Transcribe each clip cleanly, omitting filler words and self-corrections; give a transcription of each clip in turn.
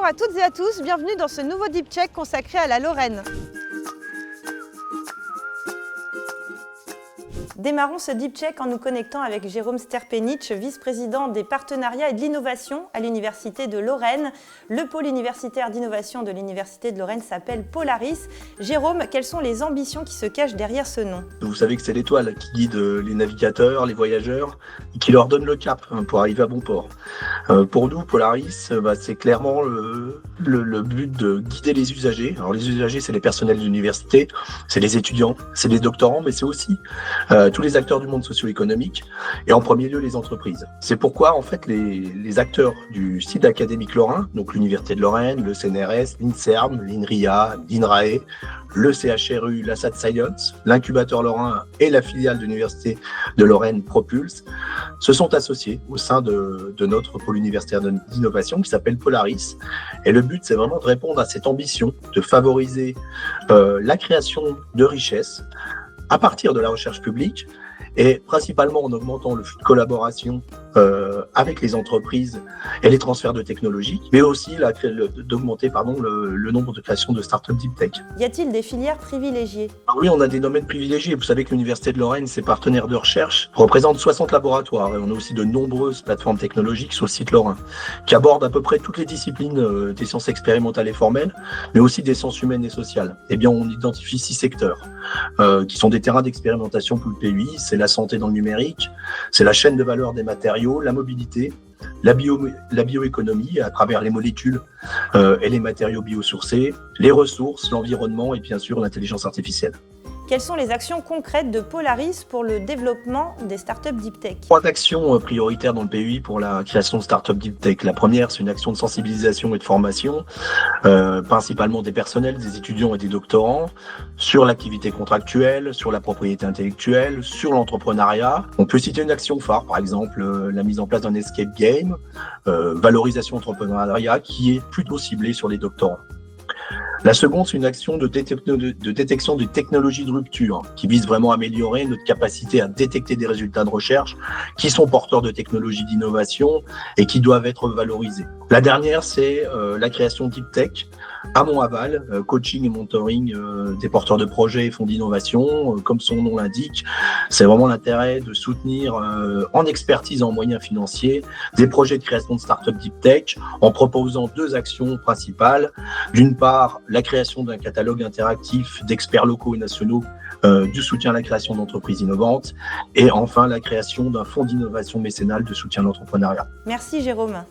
Bonjour à toutes et à tous, bienvenue dans ce nouveau Deep Check consacré à la Lorraine. Démarrons ce Deep Check en nous connectant avec Jérôme Sterpenich, vice-président des partenariats et de l'innovation à l'Université de Lorraine. Le pôle universitaire d'innovation de l'Université de Lorraine s'appelle Polaris. Jérôme, quelles sont les ambitions qui se cachent derrière ce nom? Vous savez que c'est l'étoile qui guide les navigateurs, les voyageurs, et qui leur donne le cap pour arriver à bon port. Pour nous, Polaris, c'est clairement le but de guider les usagers. Alors les usagers, c'est les personnels de l'université, c'est les étudiants, c'est les doctorants, mais c'est aussi tous les acteurs du monde socio-économique et en premier lieu les entreprises. C'est pourquoi en fait les acteurs du site académique lorrain, donc l'Université de Lorraine, le CNRS, l'INSERM, l'INRIA, l'INRAE, le CHRU, la SAT Science, l'incubateur lorrain et la filiale de l'Université de Lorraine Propulse se sont associés au sein de notre pôle universitaire d'innovation qui s'appelle Polaris. Et le but, c'est vraiment de répondre à cette ambition de favoriser la création de richesses à partir de la recherche publique et principalement en augmentant le flux de collaboration avec les entreprises et les transferts de technologies, mais aussi d'augmenter le nombre de créations de startups deep tech. Y a-t-il des filières privilégiées? Oui, on a des domaines privilégiés. Vous savez que l'Université de Lorraine, ses partenaires de recherche, représentent 60 laboratoires et on a aussi de nombreuses plateformes technologiques sur le site lorrain qui abordent à peu près toutes les disciplines des sciences expérimentales et formelles, mais aussi des sciences humaines et sociales. Eh bien, on identifie 6 secteurs qui sont des terrains d'expérimentation pour le PUI. C'est la santé dans le numérique, c'est la chaîne de valeur des matériaux, la mobilité, la bioéconomie à travers les molécules et les matériaux biosourcés, les ressources, l'environnement et bien sûr l'intelligence artificielle. Quelles sont les actions concrètes de Polaris pour le développement des startups deep tech? 3 actions prioritaires dans le PUI pour la création de startups deep tech. La première, c'est une action de sensibilisation et de formation, principalement des personnels, des étudiants et des doctorants, sur l'activité contractuelle, sur la propriété intellectuelle, sur l'entrepreneuriat. On peut citer une action phare, par exemple la mise en place d'un escape game, valorisation entrepreneuriat, qui est plutôt ciblée sur les doctorants. La seconde, c'est une action de détection de technologies de rupture qui vise vraiment à améliorer notre capacité à détecter des résultats de recherche qui sont porteurs de technologies d'innovation et qui doivent être valorisés. La dernière, c'est la création de Deep Tech, amont-aval, coaching et mentoring des porteurs de projets et fonds d'innovation. Comme son nom l'indique, c'est vraiment l'intérêt de soutenir en expertise et en moyens financiers des projets de création de start-up Deep Tech en proposant 2 actions principales. D'une part, la création d'un catalogue interactif d'experts locaux et nationaux du soutien à la création d'entreprises innovantes et enfin la création d'un fonds d'innovation mécénale de soutien à l'entrepreneuriat. Merci Jérôme.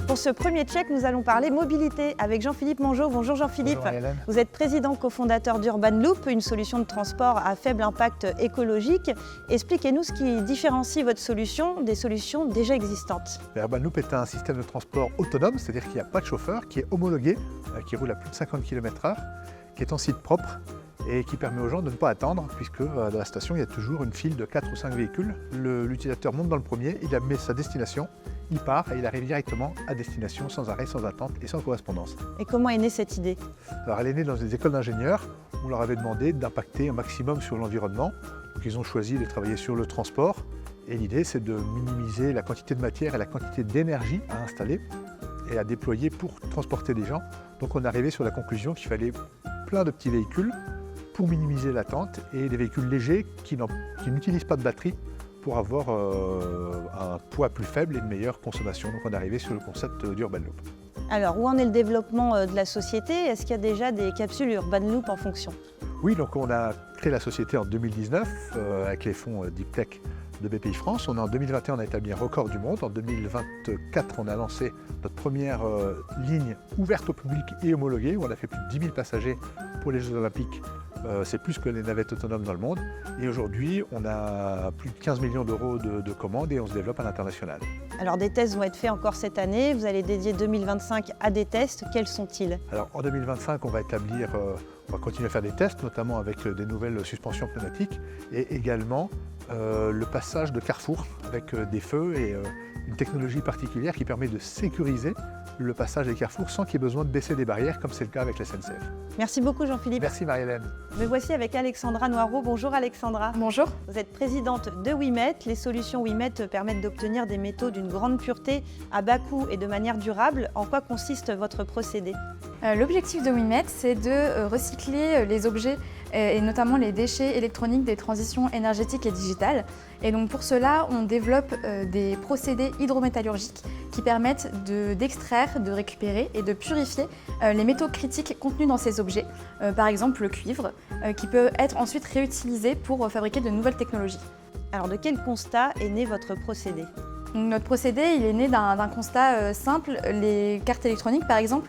Pour ce premier check, nous allons parler mobilité avec Jean-Philippe Mongeau. Bonjour Jean-Philippe. Bonjour Hélène. Vous êtes président cofondateur d'Urban Loop, une solution de transport à faible impact écologique. Expliquez-nous ce qui différencie votre solution des solutions déjà existantes. Urban Loop est un système de transport autonome, c'est-à-dire qu'il n'y a pas de chauffeur, qui est homologué, qui roule à plus de 50 km/h, qui est en site propre et qui permet aux gens de ne pas attendre puisque dans la station il y a toujours une file de 4 ou 5 véhicules. L'utilisateur monte dans le premier, il met sa destination, il part et il arrive directement à destination sans arrêt, sans attente et sans correspondance. Et comment est née cette idée? Alors elle est née dans des écoles d'ingénieurs où on leur avait demandé d'impacter un maximum sur l'environnement. Donc ils ont choisi de travailler sur le transport et l'idée c'est de minimiser la quantité de matière et la quantité d'énergie à installer et à déployer pour transporter des gens. Donc on est arrivé sur la conclusion qu'il fallait plein de petits véhicules pour minimiser l'attente et des véhicules légers qui n'utilisent pas de batterie pour avoir un poids plus faible et une meilleure consommation. Donc on est arrivé sur le concept d'Urban Loop. Alors, où en est le développement de la société? Est-ce qu'il y a déjà des capsules Urban Loop en fonction? Oui, donc on a créé la société en 2019 avec les fonds Deep Tech de BPI France. En 2021, on a établi un record du monde. En 2024, on a lancé notre première ligne ouverte au public et homologuée, où on a fait plus de 10 000 passagers pour les Jeux Olympiques. C'est plus que les navettes autonomes dans le monde. Et aujourd'hui, on a plus de 15 millions d'euros de commandes et on se développe à l'international. Alors, des tests vont être faits encore cette année. Vous allez dédier 2025 à des tests. Quels sont-ils? Alors, en 2025, on va continuer à faire des tests, notamment avec des nouvelles suspensions pneumatiques et également le passage de carrefour avec des feux et une technologie particulière qui permet de sécuriser le passage des carrefours sans qu'il y ait besoin de baisser des barrières comme c'est le cas avec la SNCF. Merci beaucoup Jean-Philippe. Merci Marie-Hélène. Me voici avec Alexandra Noireau. Bonjour Alexandra. Bonjour. Vous êtes présidente de WIMET. Les solutions WIMET permettent d'obtenir des métaux d'une grande pureté, à bas coût et de manière durable. En quoi consiste votre procédé ? L'objectif de WIMET, c'est de recycler les objets et notamment les déchets électroniques des transitions énergétiques et digitales. Et donc pour cela, on développe des procédés hydrométallurgiques qui permettent d'extraire, de récupérer et de purifier les métaux critiques contenus dans ces objets. Par exemple le cuivre, qui peut être ensuite réutilisé pour fabriquer de nouvelles technologies. Alors de quel constat est né votre procédé ? Notre procédé, il est né d'un constat simple. Les cartes électroniques, par exemple,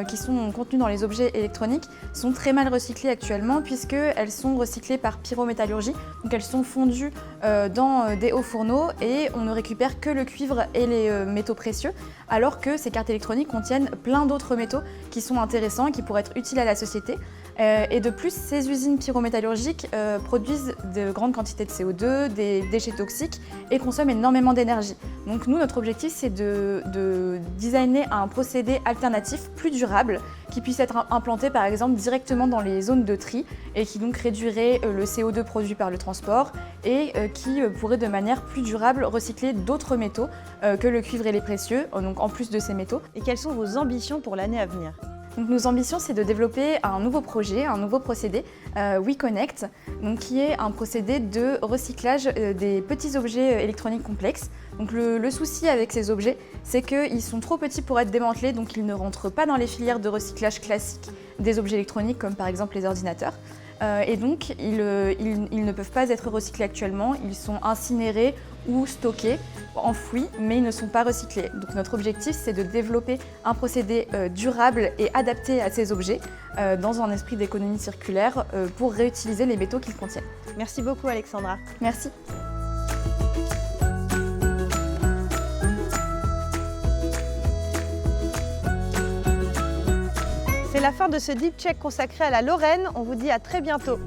qui sont contenues dans les objets électroniques, sont très mal recyclées actuellement puisqu'elles sont recyclées par pyrométallurgie. Donc elles sont fondues dans des hauts fourneaux et on ne récupère que le cuivre et les métaux précieux, alors que ces cartes électroniques contiennent plein d'autres métaux qui sont intéressants et qui pourraient être utiles à la société. Et de plus, ces usines pyrométallurgiques produisent de grandes quantités de CO2, des déchets toxiques et consomment énormément d'énergie. Donc nous, notre objectif, c'est de designer un procédé alternatif plus durable qui puisse être implanté par exemple directement dans les zones de tri et qui donc réduirait le CO2 produit par le transport et qui pourrait de manière plus durable recycler d'autres métaux que le cuivre et les précieux, donc en plus de ces métaux. Et quelles sont vos ambitions pour l'année à venir ? Donc, nos ambitions, c'est de développer un nouveau projet, un nouveau procédé, WeConnect, donc, qui est un procédé de recyclage des petits objets électroniques complexes. Donc, le souci avec ces objets, c'est qu'ils sont trop petits pour être démantelés, donc ils ne rentrent pas dans les filières de recyclage classiques des objets électroniques, comme par exemple les ordinateurs. Et donc, ils ne peuvent pas être recyclés actuellement, ils sont incinérés ou stockés, enfouis, mais ils ne sont pas recyclés. Donc notre objectif, c'est de développer un procédé durable et adapté à ces objets dans un esprit d'économie circulaire pour réutiliser les métaux qu'ils contiennent. Merci beaucoup Alexandra. Merci. C'est la fin de ce Deep Check consacré à la Lorraine. On vous dit à très bientôt.